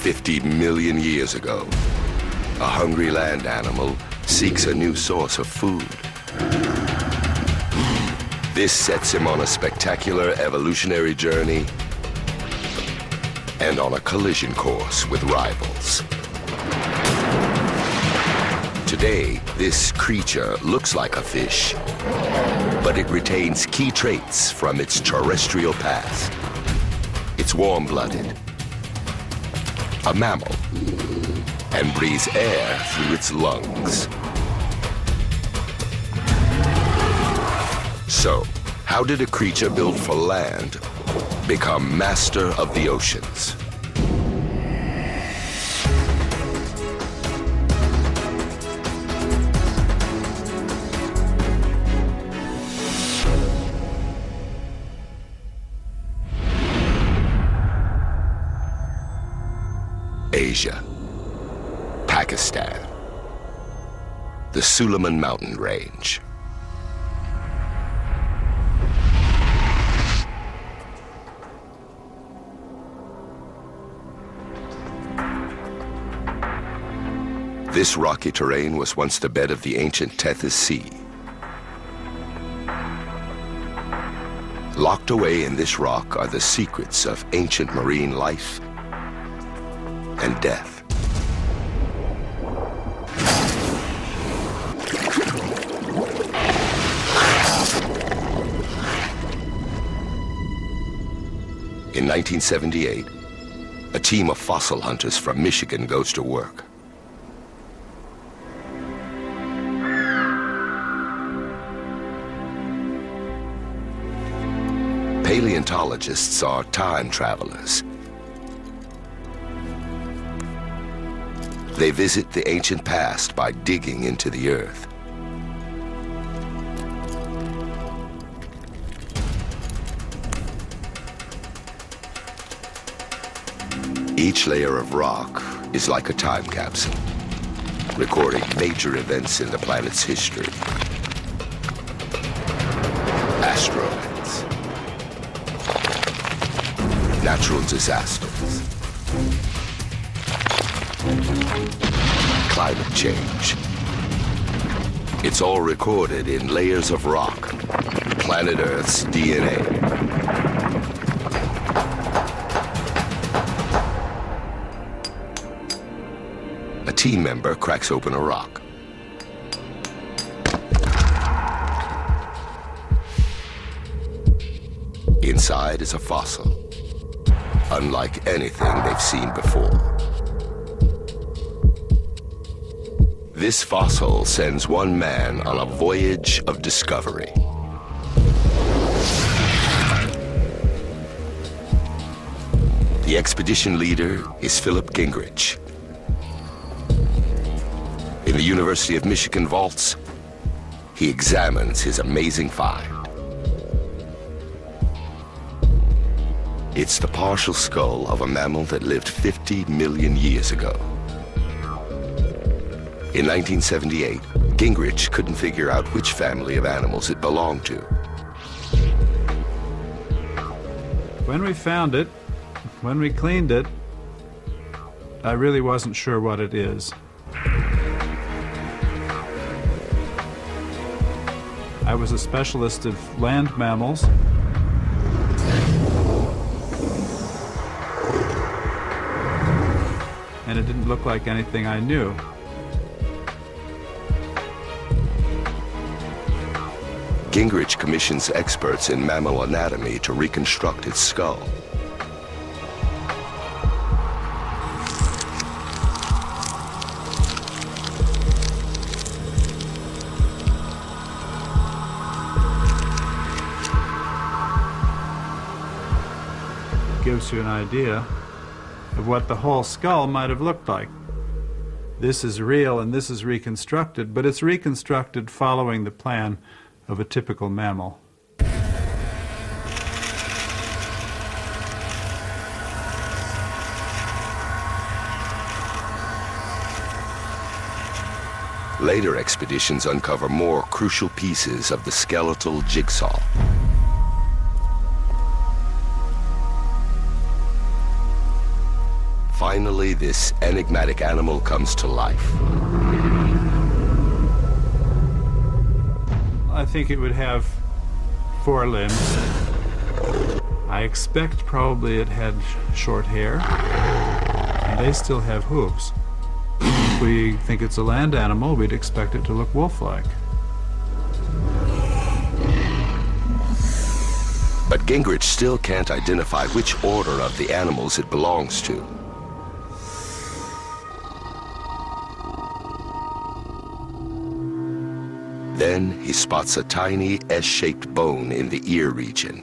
50 million years ago, a hungry land animal seeks a new source of food. This sets him on a spectacular evolutionary journey and on a collision course with rivals. Today, this creature looks like a fish, but it retains key traits from its terrestrial past. It's warm-blooded, a mammal, and breathes air through its lungs. So, how did a creature built for land become master of the oceans? Asia, Pakistan, the Suleiman Mountain Range. This rocky terrain was once the bed of the ancient Tethys Sea. Locked away in this rock are the secrets of ancient marine life and death. In 1978, a team of fossil hunters from Michigan goes to work. Paleontologists are time travelers. They visit the ancient past by digging into the earth. Each layer of rock is like a time capsule, recording major events in the planet's history. Asteroids, natural disasters, climate change. It's all recorded in layers of rock, planet Earth's DNA. A team member cracks open a rock. Inside is a fossil, unlike anything they've seen before. This fossil sends one man on a voyage of discovery. The expedition leader is Philip Gingrich. In the University of Michigan vaults, he examines his amazing find. It's the partial skull of a mammal that lived 50 million years ago. In 1978, Gingrich couldn't figure out which family of animals it belonged to. When we found it, when we cleaned it, I really wasn't sure what it is. I was a specialist of land mammals. And it didn't look like anything I knew. Gingrich commissions experts in mammal anatomy to reconstruct its skull. Gives you an idea of what the whole skull might have looked like. This is real and this is reconstructed, but it's reconstructed following the plan of a typical mammal. Later expeditions uncover more crucial pieces of the skeletal jigsaw. Finally, this enigmatic animal comes to life. I think it would have 4 limbs. I expect probably it had short hair, and they still have hooves. If we think it's a land animal, we'd expect it to look wolf-like. But Gingrich still can't identify which order of the animals it belongs to. Then he spots a tiny S-shaped bone in the ear region.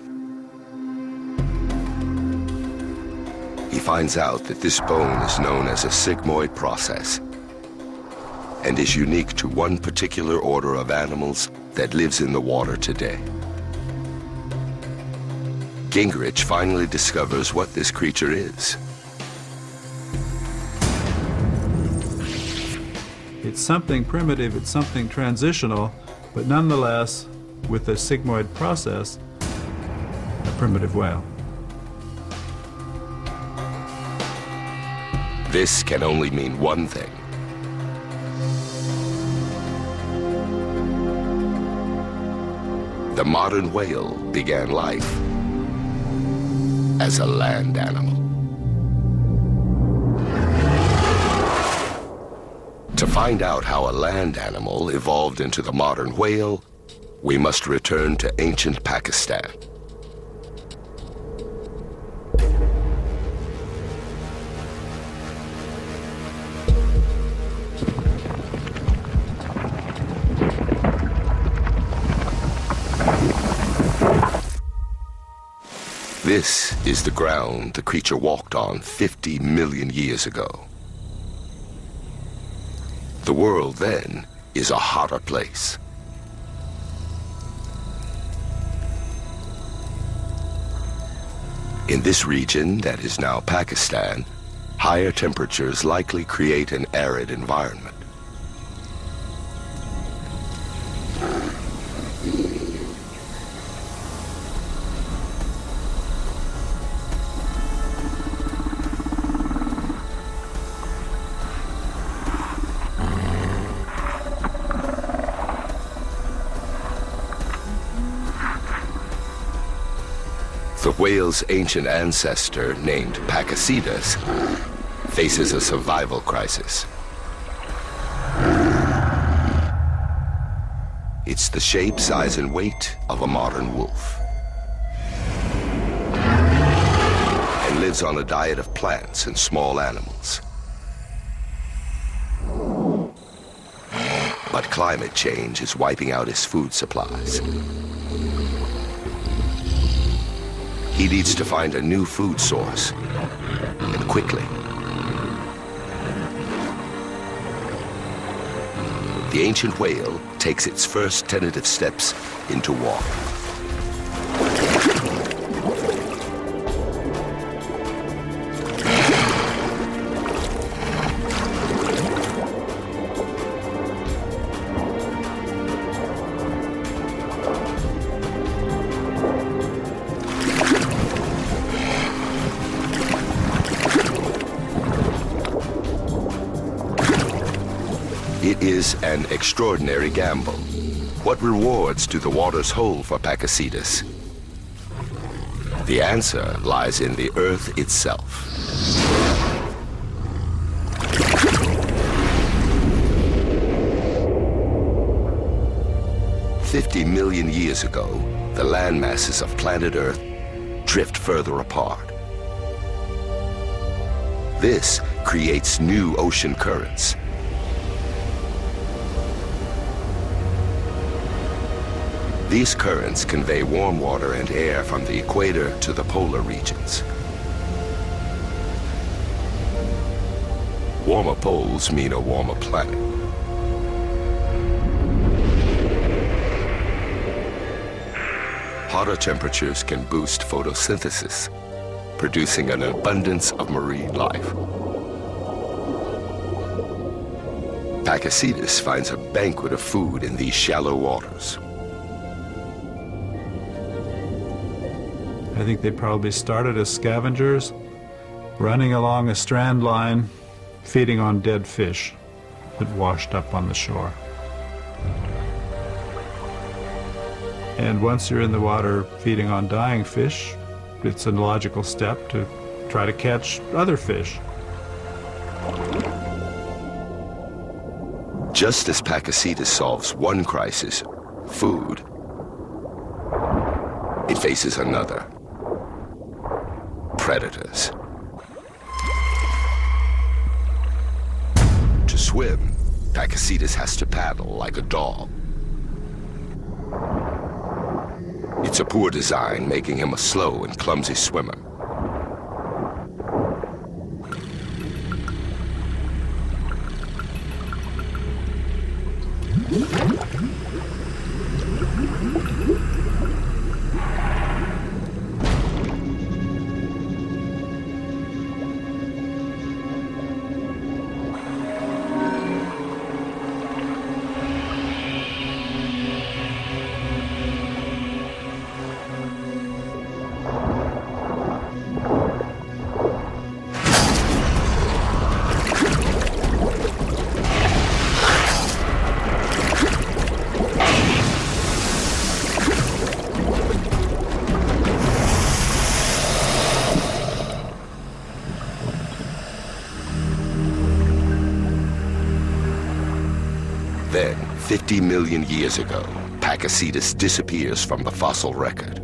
He finds out that this bone is known as a sigmoid process and is unique to one particular order of animals that lives in the water today. Gingrich finally discovers what this creature is. It's something primitive, it's something transitional, but nonetheless, with the sigmoid process, a primitive whale. This can only mean one thing. The modern whale began life as a land animal. To find out how a land animal evolved into the modern whale, we must return to ancient Pakistan. This is the ground the creature walked on 50 million years ago. The world then is a hotter place. In this region that is now Pakistan, higher temperatures likely create an arid environment. The whale's ancient ancestor, named Pakasidas, faces a survival crisis. It's the shape, size, and weight of a modern wolf, and lives on a diet of plants and small animals. But climate change is wiping out his food supplies. He needs to find a new food source, and quickly. The ancient whale takes its first tentative steps into walk. It is an extraordinary gamble. What rewards do the waters hold for Pakasidas? The answer lies in the earth itself. "50 million years ago, the land masses of planet Earth drift further apart. This creates new ocean currents. These currents convey warm water and air from the equator to the polar regions. Warmer poles mean a warmer planet. Hotter temperatures can boost photosynthesis, producing an abundance of marine life. Pakasidas finds a banquet of food in these shallow waters. I think they probably started as scavengers running along a strand line, feeding on dead fish that washed up on the shore. And once you're in the water feeding on dying fish, it's a logical step to try to catch other fish. Just as Pakicetus solves one crisis, food, it faces another: predators. To swim, Pakicetus has to paddle like a dog. It's a poor design, making him a slow and clumsy swimmer. Then, 50 million years ago, Pakicetus disappears from the fossil record.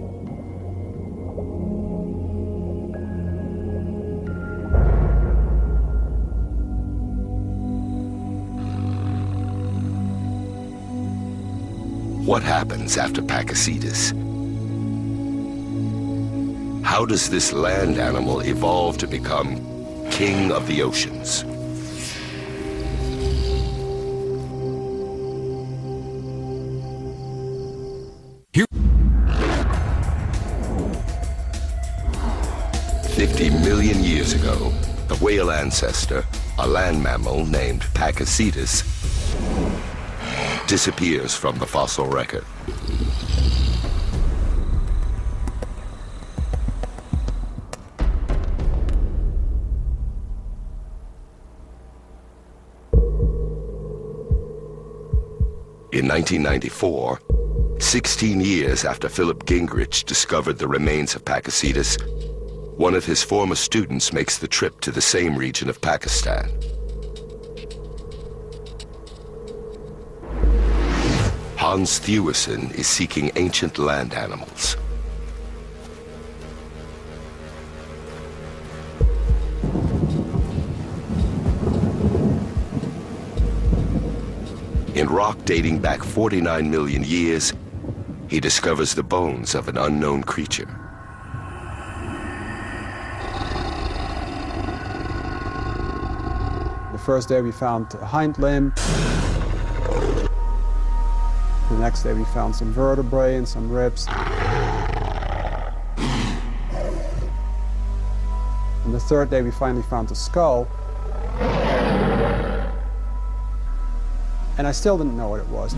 What happens after Pakicetus? How does this land animal evolve to become king of the oceans? Here. 50 million years ago, the whale ancestor, a land mammal named Pakicetus, disappears from the fossil record. In 1994, 16 years after Philip Gingrich discovered the remains of Pakicetus, one of his former students makes the trip to the same region of Pakistan. Hans Thewesen is seeking ancient land animals. In rock dating back 49 million years, he discovers the bones of an unknown creature. The first day we found a hind limb. The next day we found some vertebrae and some ribs. And the third day we finally found the skull. And I still didn't know what it was.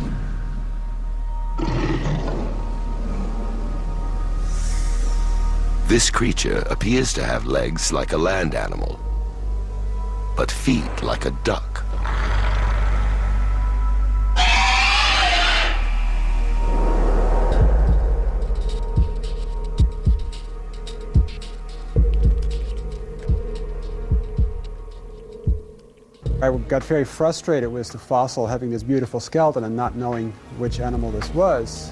This creature appears to have legs like a land animal, but feet like a duck. I got very frustrated with the fossil having this beautiful skeleton and not knowing which animal this was.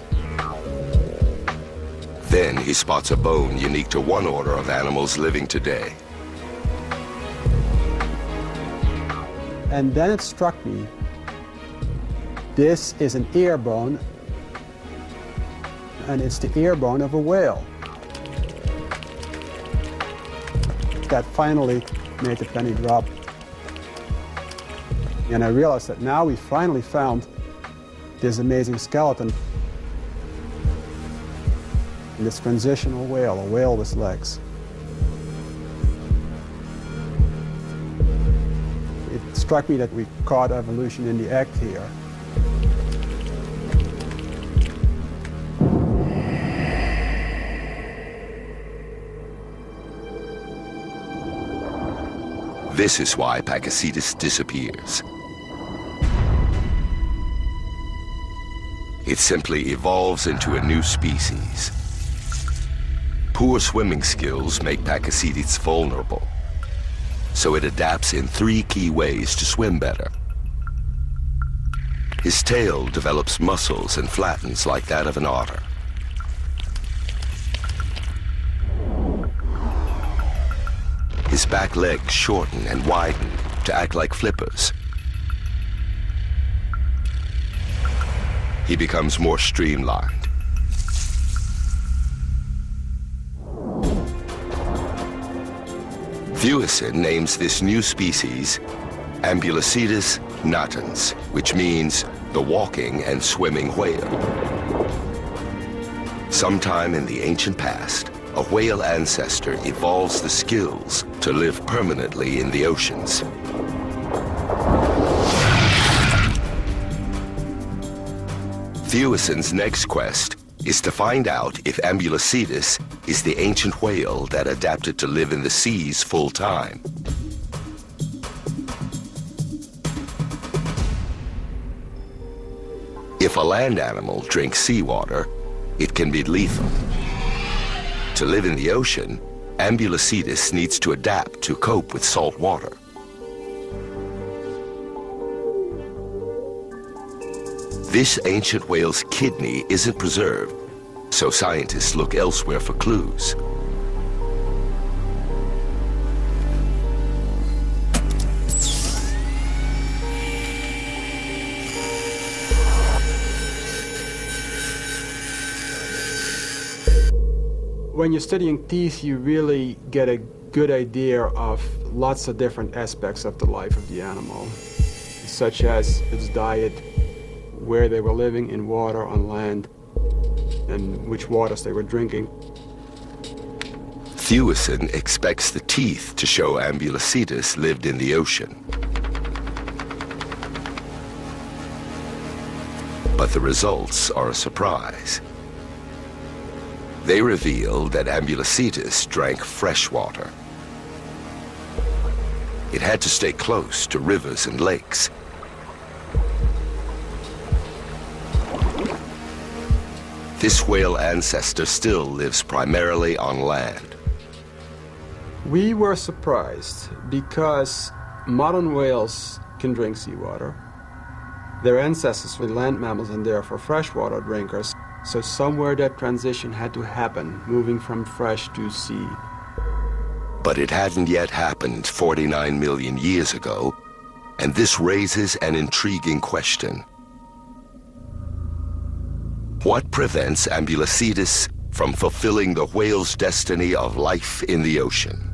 Then he spots a bone unique to one order of animals living today. And then it struck me, this is an ear bone, and it's the ear bone of a whale. That finally made the penny drop. And I realized that now we finally found this amazing skeleton. And this transitional whale, a whale with legs. It struck me that we caught evolution in the act here. This is why Pakicetus disappears. It simply evolves into a new species. Poor swimming skills make Pakicetus vulnerable, so it adapts in 3 key ways to swim better. His tail develops muscles and flattens like that of an otter. His back legs shorten and widen to act like flippers. He becomes more streamlined. Thewison names this new species Ambulocetus natans, which means the walking and swimming whale. Sometime in the ancient past, a whale ancestor evolves the skills to live permanently in the oceans. Thewison's next quest is to find out if Ambulocetus is the ancient whale that adapted to live in the seas full time. If a land animal drinks seawater, it can be lethal. To live in the ocean, Ambulocetus needs to adapt to cope with salt water. This ancient whale's kidney isn't preserved, so scientists look elsewhere for clues. When you're studying teeth, you really get a good idea of lots of different aspects of the life of the animal, such as its diet, where they were living in water, on land, and which waters they were drinking. Thewison expects the teeth to show Ambulocetus lived in the ocean. But the results are a surprise. They reveal that Ambulocetus drank fresh water. It had to stay close to rivers and lakes. This whale ancestor still lives primarily on land. We were surprised because modern whales can drink seawater. Their ancestors were land mammals and therefore freshwater drinkers. So somewhere that transition had to happen, moving from fresh to sea. But it hadn't yet happened 49 million years ago, and this raises an intriguing question. What prevents Ambulocetus from fulfilling the whale's destiny of life in the ocean?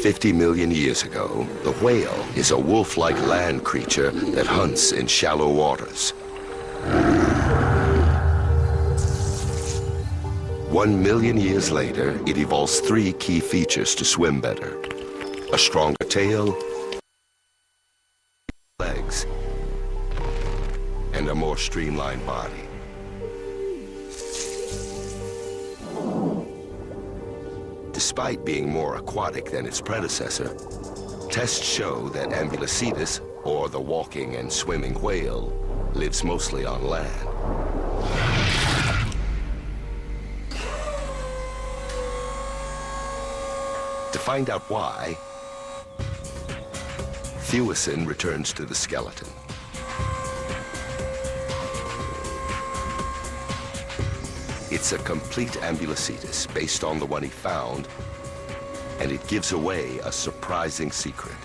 "50 million years ago, the whale is a wolf-like land creature that hunts in shallow waters. 1 million years later, it evolves 3 key features to swim better: a stronger tail, legs, and a more streamlined body. Despite being more aquatic than its predecessor, tests show that Ambulocetus, or the walking and swimming whale, lives mostly on land. To find out why, Thewison returns to the skeleton. It's a complete Ambulocetus based on the one he found, and it gives away a surprising secret.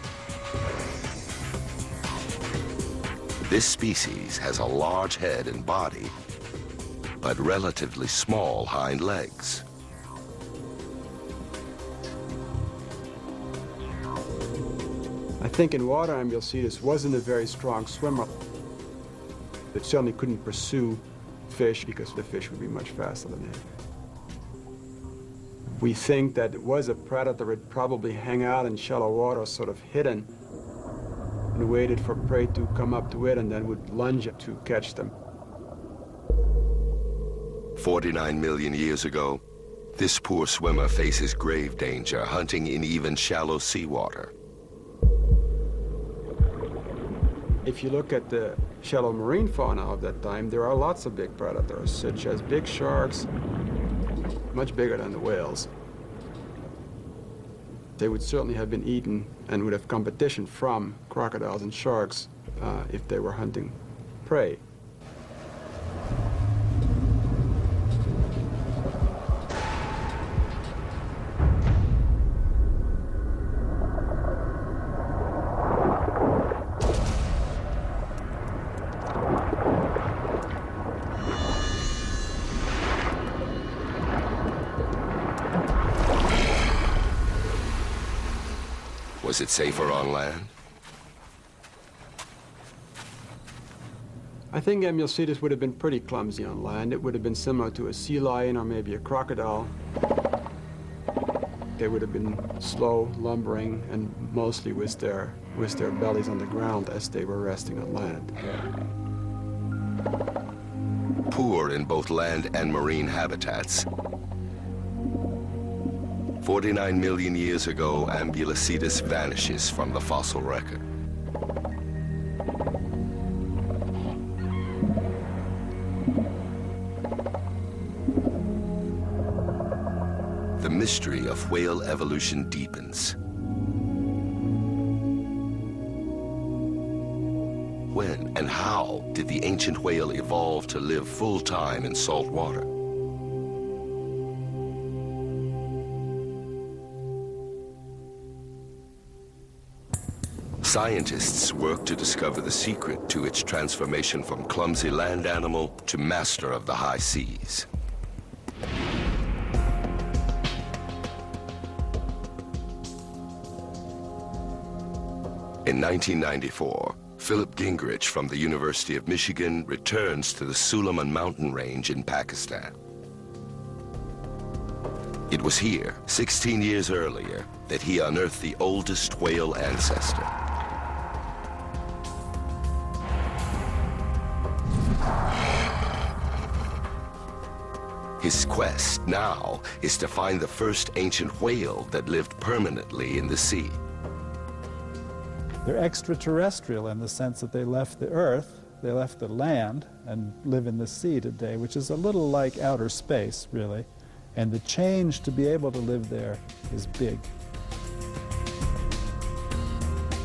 This species has a large head and body, but relatively small hind legs. I think in water, Ambulocetus wasn't a very strong swimmer. It certainly couldn't pursue fish because the fish would be much faster than it. We think that it was a predator. It'd probably hang out in shallow water, sort of hidden, and waited for prey to come up to it and then would lunge to catch them. 49 million years ago, this poor swimmer faces grave danger hunting in even shallow seawater. If you look at the shallow marine fauna of that time, there are lots of big predators, such as big sharks, much bigger than the whales. They would certainly have been eaten and would have competition from crocodiles and sharks if they were hunting prey. Was it safer on land? I think Ambliocetus would have been pretty clumsy on land. It would have been similar to a sea lion or maybe a crocodile. They would have been slow, lumbering, and mostly with their bellies on the ground as they were resting on land. Poor in both land and marine habitats, 49 million years ago, Ambliocetus vanishes from the fossil record. The mystery of whale evolution deepens. When and how did the ancient whale evolve to live full-time in salt water? Scientists work to discover the secret to its transformation from clumsy land animal to master of the high seas. In 1994, Philip Gingrich from the University of Michigan returns to the Suleiman mountain range in Pakistan. It was here, 16 years earlier, that he unearthed the oldest whale ancestor. His quest now is to find the first ancient whale that lived permanently in the sea. They're extraterrestrial in the sense that they left the Earth, they left the land, and live in the sea today, which is a little like outer space, really. And the change to be able to live there is big.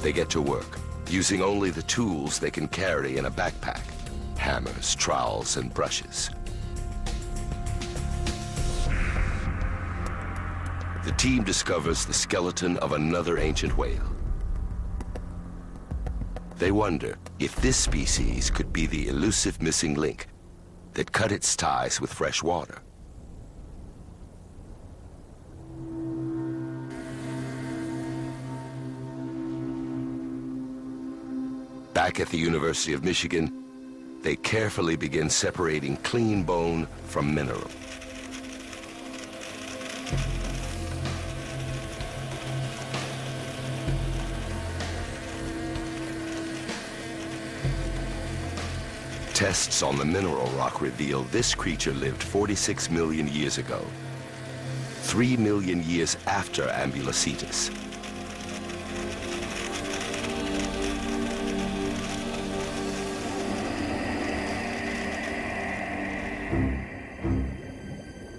They get to work, using only the tools they can carry in a backpack: hammers, trowels, and brushes. The team discovers the skeleton of another ancient whale. They wonder if this species could be the elusive missing link that cut its ties with fresh water. Back at the University of Michigan, they carefully begin separating clean bone from mineral. Tests on the mineral rock reveal this creature lived 46 million years ago, 3 million years after Ambliocetus.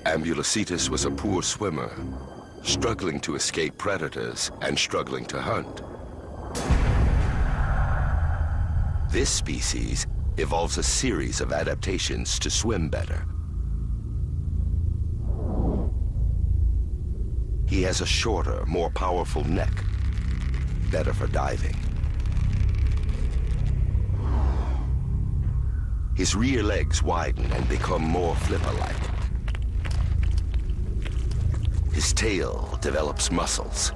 Ambliocetus was a poor swimmer, struggling to escape predators and struggling to hunt. This species evolves a series of adaptations to swim better. He has a shorter, more powerful neck, better for diving. His rear legs widen and become more flipper-like. His tail develops muscles.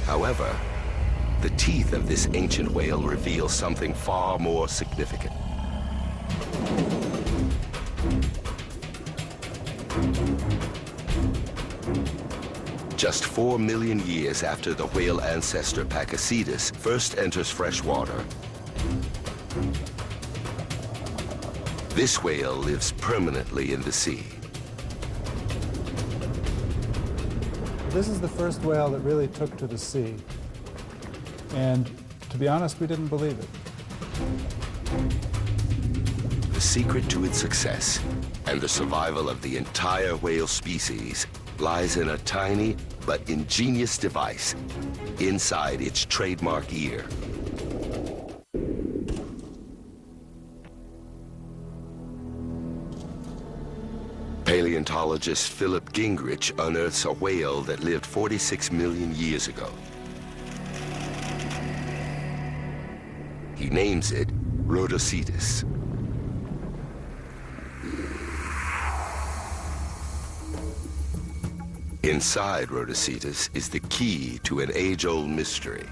However, the teeth of this ancient whale reveal something far more significant. Just 4 million years after the whale ancestor Pakiscetus first enters fresh water, This whale lives permanently in the sea. This is the first whale that really took to the sea. And to be honest, we didn't believe it. The secret to its success and the survival of the entire whale species lies in a tiny but ingenious device inside its trademark ear. Paleontologist Philip Gingrich unearths a whale that lived 46 million years ago. He names it Rhodocetus. Inside Rhodocetus is the key to an age-old mystery.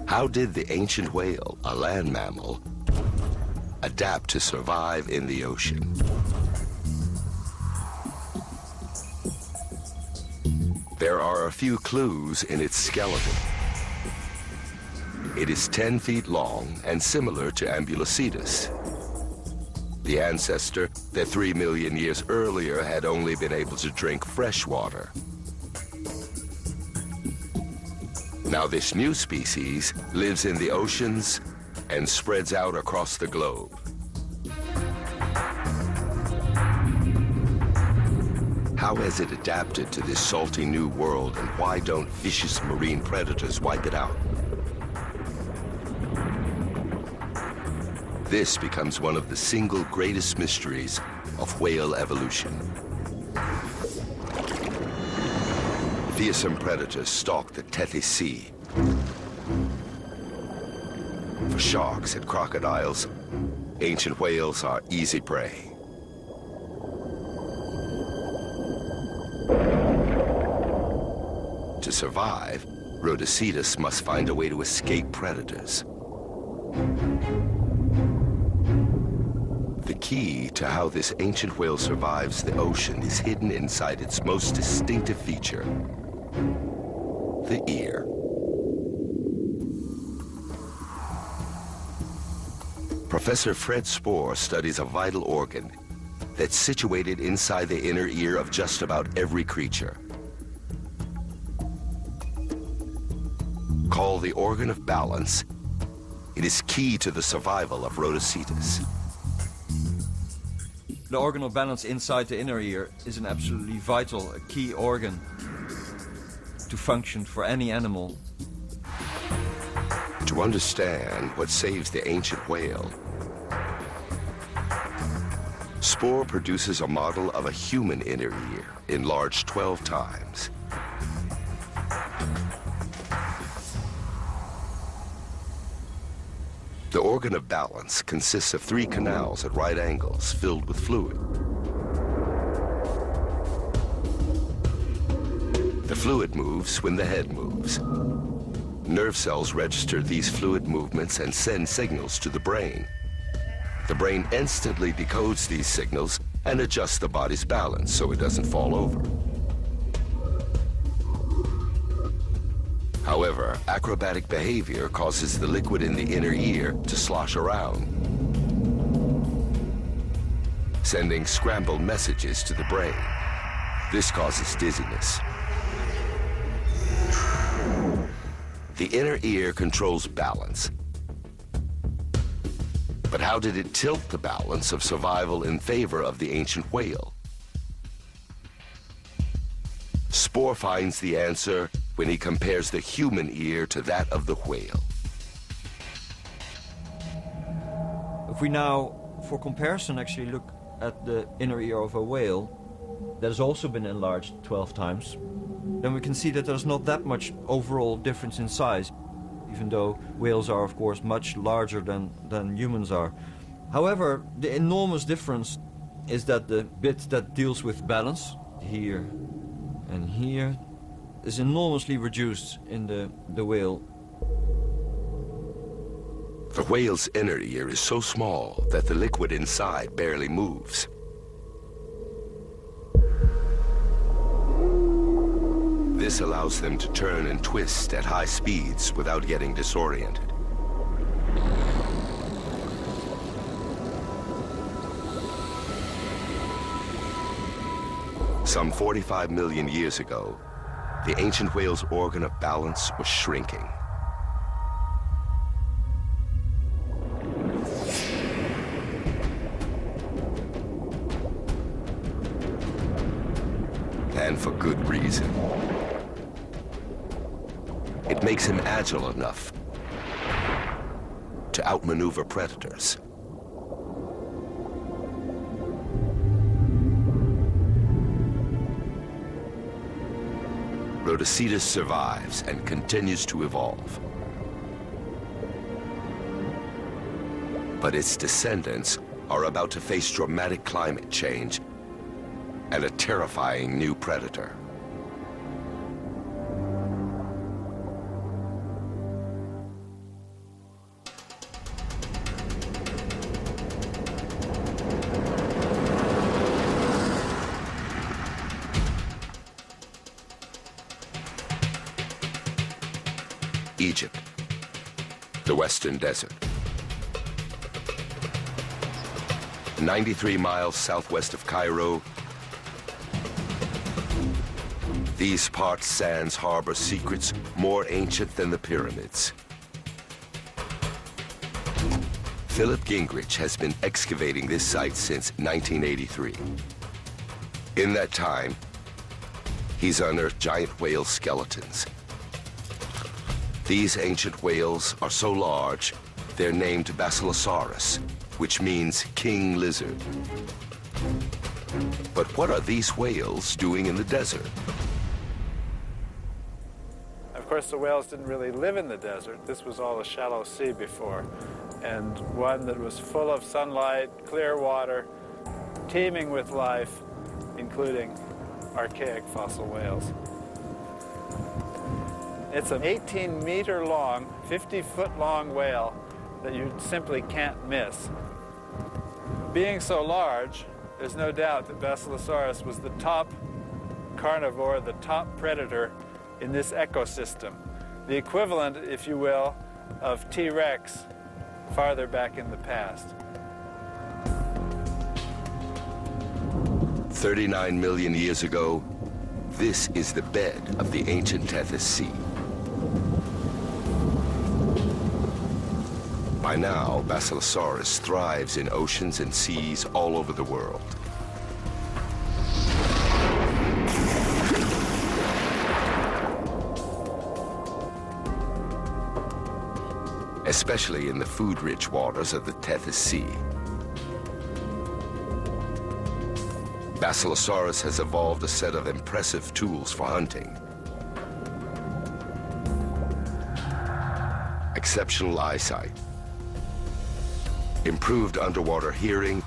How did the ancient whale, a land mammal, adapt to survive in the ocean? There are a few clues in its skeleton. It is 10 feet long and similar to Ambulocetus, the ancestor that 3 million years earlier had only been able to drink fresh water. Now this new species lives in the oceans and spreads out across the globe. How has it adapted to this salty new world, and why don't vicious marine predators wipe it out? This becomes one of the single greatest mysteries of whale evolution. Fearsome predators stalk the Tethys Sea. For sharks and crocodiles, ancient whales are easy prey. To survive, Rhodocetus must find a way to escape predators. The key to how this ancient whale survives the ocean is hidden inside its most distinctive feature, the ear. Professor Fred Spoor studies a vital organ that's situated inside the inner ear of just about every creature. Called the organ of balance, it is key to the survival of Rhodocetus. The organ of balance inside the inner ear is an absolutely vital, a key organ to function for any animal. To understand what saves the ancient whale, Spoor produces a model of a human inner ear enlarged 12 times. The organ of balance consists of 3 canals at right angles filled with fluid. The fluid moves when the head moves. Nerve cells register these fluid movements and send signals to the brain. The brain instantly decodes these signals and adjusts the body's balance so it doesn't fall over. However, acrobatic behavior causes the liquid in the inner ear to slosh around, sending scrambled messages to the brain. This causes dizziness. The inner ear controls balance. But how did it tilt the balance of survival in favor of the ancient whale? Spoor finds the answer when he compares the human ear to that of the whale. If we now, for comparison, actually look at the inner ear of a whale that has also been enlarged 12 times, then we can see that there's not that much overall difference in size, even though whales are, of course, much larger than humans are. However, the enormous difference is that the bit that deals with balance, here and here, is enormously reduced in the whale. The whale's inner ear is so small that the liquid inside barely moves. This allows them to turn and twist at high speeds without getting disoriented. Some 45 million years ago, the ancient whale's organ of balance was shrinking. And for good reason. It makes him agile enough to outmaneuver predators. Rhodocetus survives and continues to evolve. But its descendants are about to face dramatic climate change and a terrifying new predator. Egypt, the Western Desert. 93 miles southwest of Cairo, these parched sands harbor secrets more ancient than the pyramids. Philip Gingrich has been excavating this site since 1983. In that time, he's unearthed giant whale skeletons. These ancient whales are so large, they're named Basilosaurus, which means king lizard. But what are these whales doing in the desert? Of course, the whales didn't really live in the desert. This was all a shallow sea before, and one that was full of sunlight, clear water, teeming with life, including archaic fossil whales. It's an 18-meter long, 50-foot long whale that you simply can't miss. Being so large, there's no doubt that Basilosaurus was the top carnivore, the top predator in this ecosystem. The equivalent, if you will, of T-Rex farther back in the past. 39 million years ago, this is the bed of the ancient Tethys Sea. By now, Basilosaurus thrives in oceans and seas all over the world. Especially in the food-rich waters of the Tethys Sea. Basilosaurus has evolved a set of impressive tools for hunting. Exceptional eyesight, improved underwater hearing,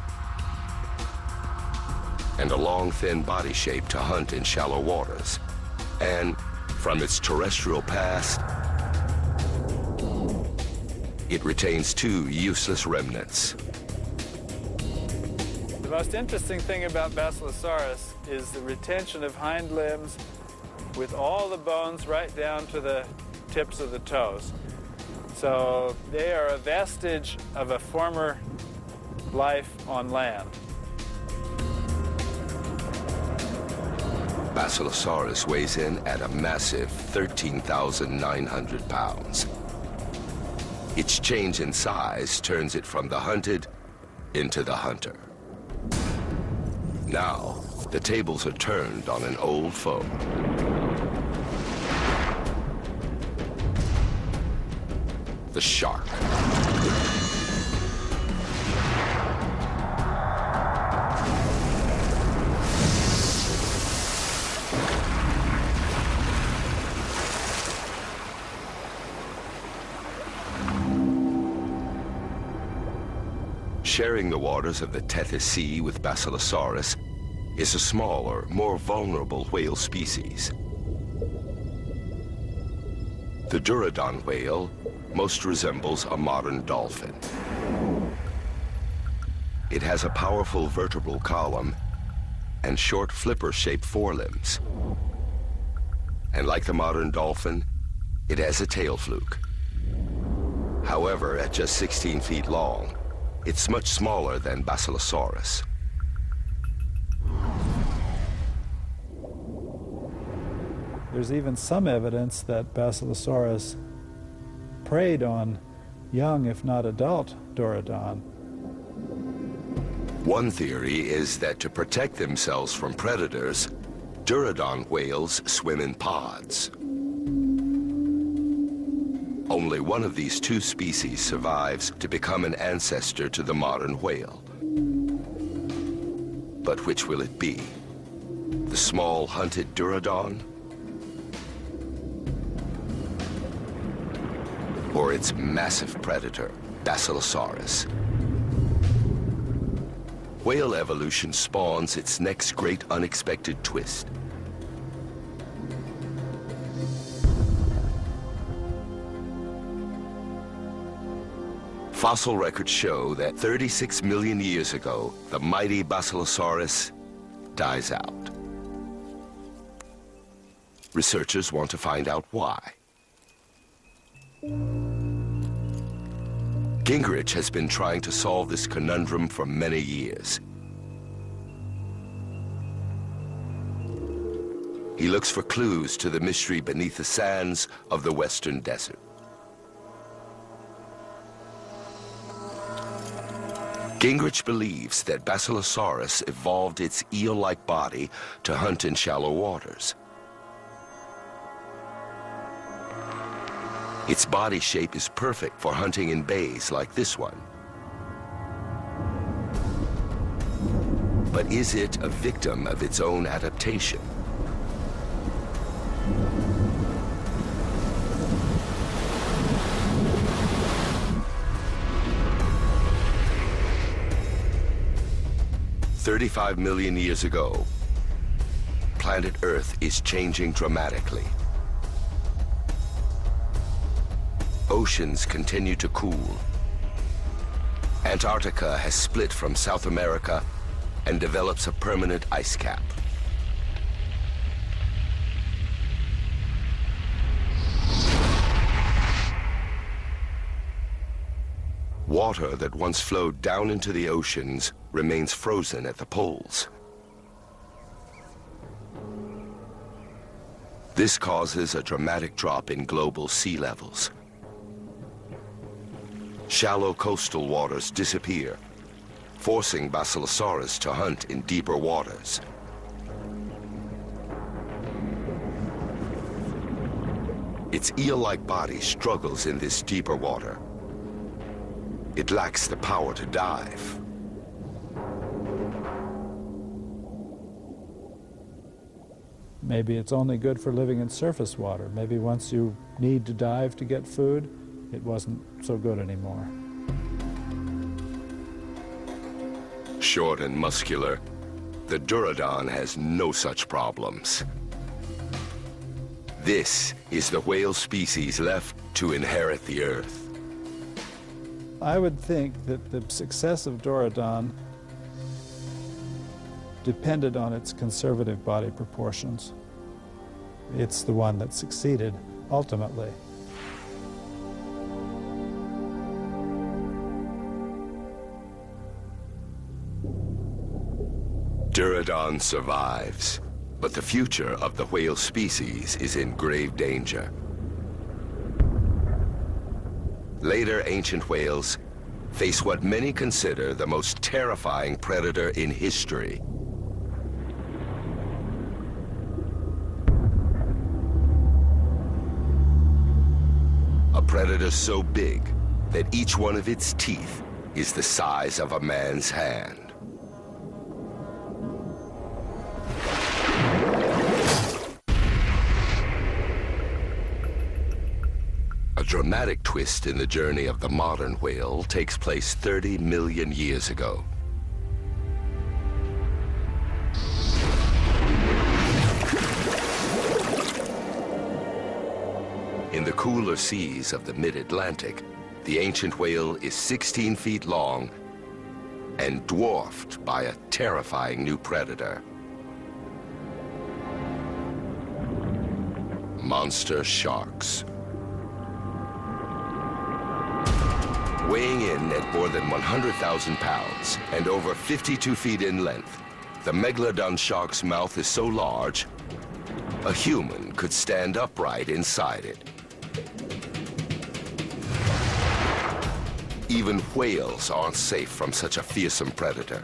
and a long, thin body shape to hunt in shallow waters. And from its terrestrial past, it retains two useless remnants. The most interesting thing about Basilosaurus is the retention of hind limbs with all the bones right down to the tips of the toes. So they are a vestige of a former life on land. Basilosaurus weighs in at a massive 13,900 pounds. Its change in size turns it from the hunted into the hunter. Now, the tables are turned on an old foe. The shark. Sharing the waters of the Tethys Sea with Basilosaurus is a smaller, more vulnerable whale species. The Durodon whale most resembles a modern dolphin. It has a powerful vertebral column and short flipper-shaped forelimbs. And like the modern dolphin, it has a tail fluke. However, at just 16 feet long, it's much smaller than Basilosaurus. There's even some evidence that Basilosaurus preyed on young, if not adult, Dorudon. One theory is that to protect themselves from predators, Dorudon whales swim in pods. Only one of these two species survives to become an ancestor to the modern whale. But which will it be? The small hunted Dorudon? Or its massive predator, Basilosaurus? Whale evolution spawns its next great unexpected twist. Fossil records show that 36 million years ago, the mighty Basilosaurus dies out. Researchers want to find out why. Gingrich has been trying to solve this conundrum for many years. He looks for clues to the mystery beneath the sands of the Western Desert. Gingrich believes that Basilosaurus evolved its eel-like body to hunt in shallow waters. Its body shape is perfect for hunting in bays like this one. But is it a victim of its own adaptation? "35 million years ago, planet Earth is changing dramatically. Oceans continue to cool. Antarctica has split from South America and develops a permanent ice cap. Water that once flowed down into the oceans remains frozen at the poles. This causes a dramatic drop in global sea levels. Shallow coastal waters disappear, forcing Basilosaurus to hunt in deeper waters. Its eel-like body struggles in this deeper water. It lacks the power to dive. Maybe it's only good for living in surface water. Maybe once you need to dive to get food, it wasn't so good anymore. Short and muscular, the Dorudon has no such problems. This is the whale species left to inherit the Earth. I would think that the success of Dorudon depended on its conservative body proportions. It's the one that succeeded, ultimately. Dorudon survives, but the future of the whale species is in grave danger. Later ancient whales face what many consider the most terrifying predator in history. A predator so big that each one of its teeth is the size of a man's hand. A dramatic twist in the journey of the modern whale takes place 30 million years ago. In the cooler seas of the mid-Atlantic, the ancient whale is 16 feet long and dwarfed by a terrifying new predator. Monster sharks. Weighing in at more than 100,000 pounds and over 52 feet in length, the megalodon shark's mouth is so large a human could stand upright inside it. Even whales aren't safe from such a fearsome predator.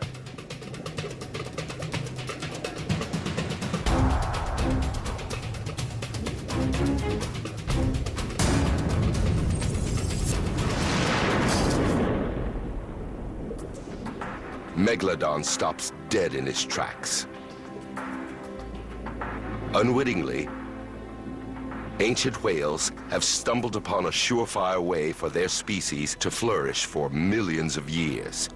Megalodon stops dead in his tracks. Unwittingly, ancient whales have stumbled upon a surefire way for their species to flourish for millions of years.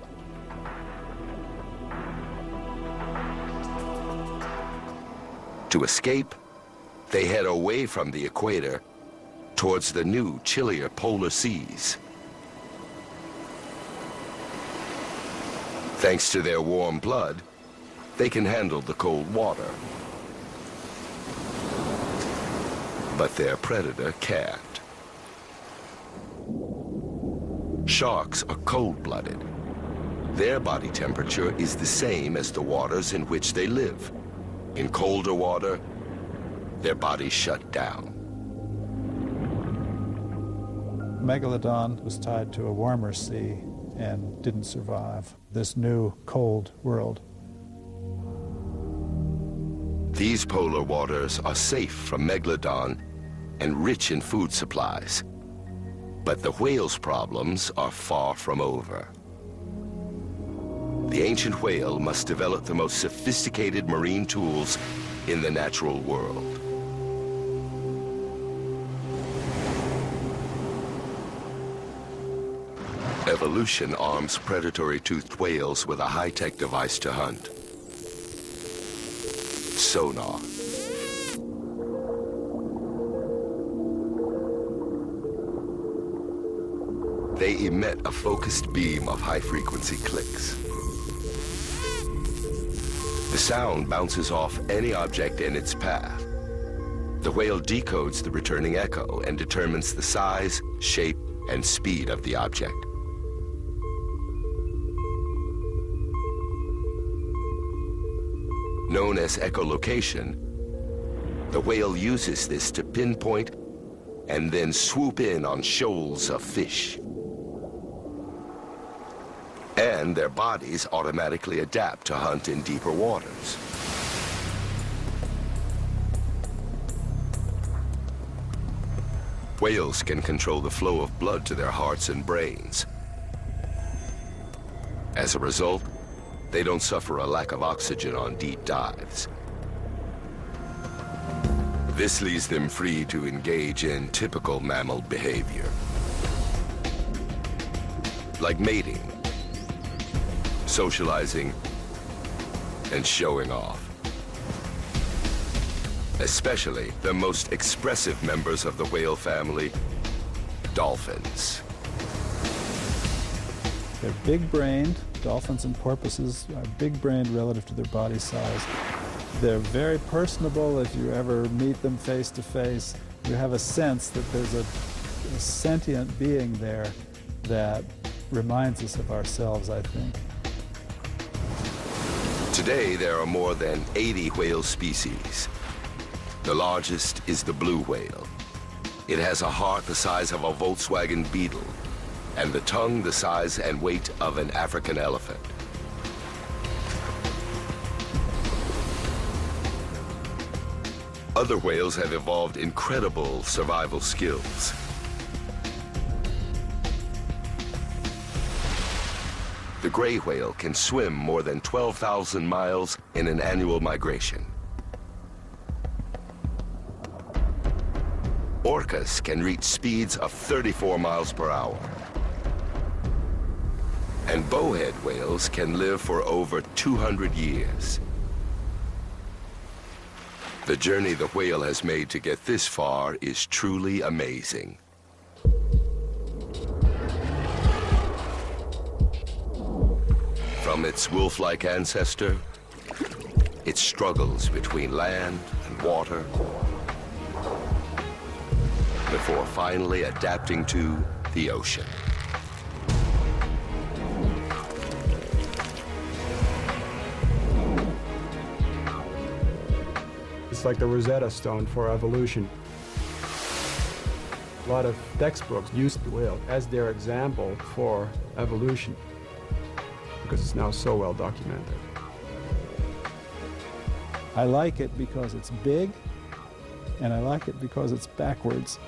To escape, they head away from the equator towards the new, chillier polar seas. Thanks to their warm blood, they can handle the cold water. But their predator can't. Sharks are cold-blooded. Their body temperature is the same as the waters in which they live. In colder water, their bodies shut down. Megalodon was tied to a warmer sea and didn't survive this new cold world. These polar waters are safe from Megalodon and rich in food supplies. But the whale's problems are far from over. The ancient whale must develop the most sophisticated marine tools in the natural world. Evolution arms predatory toothed whales with a high-tech device to hunt: sonar. They emit a focused beam of high-frequency clicks. The sound bounces off any object in its path. The whale decodes the returning echo and determines the size, shape, and speed of the object. Known as echolocation, the whale uses this to pinpoint and then swoop in on shoals of fish. And their bodies automatically adapt to hunt in deeper waters. Whales can control the flow of blood to their hearts and brains. As a result, they don't suffer a lack of oxygen on deep dives. This leaves them free to engage in typical mammal behavior, like mating, socializing, and showing off. Especially the most expressive members of the whale family, dolphins. They're big-brained. Dolphins and porpoises are big-brained relative to their body size. They're very personable. If you ever meet them face to face, you have a sense that there's a sentient being there that reminds us of ourselves, I think. Today, there are more than 80 whale species. The largest is the blue whale. It has a heart the size of a Volkswagen Beetle, and the tongue the size and weight of an African elephant. Other whales have evolved incredible survival skills. The gray whale can swim more than 12,000 miles in an annual migration. Orcas can reach speeds of 34 miles per hour. And bowhead whales can live for over 200 years. The journey the whale has made to get this far is truly amazing. From its wolf-like ancestor, it struggles between land and water before finally adapting to the ocean. It's like the Rosetta Stone for evolution. A lot of textbooks use the whale as their example for evolution because it's now so well documented. I like it because it's big, and I like it because it's backwards.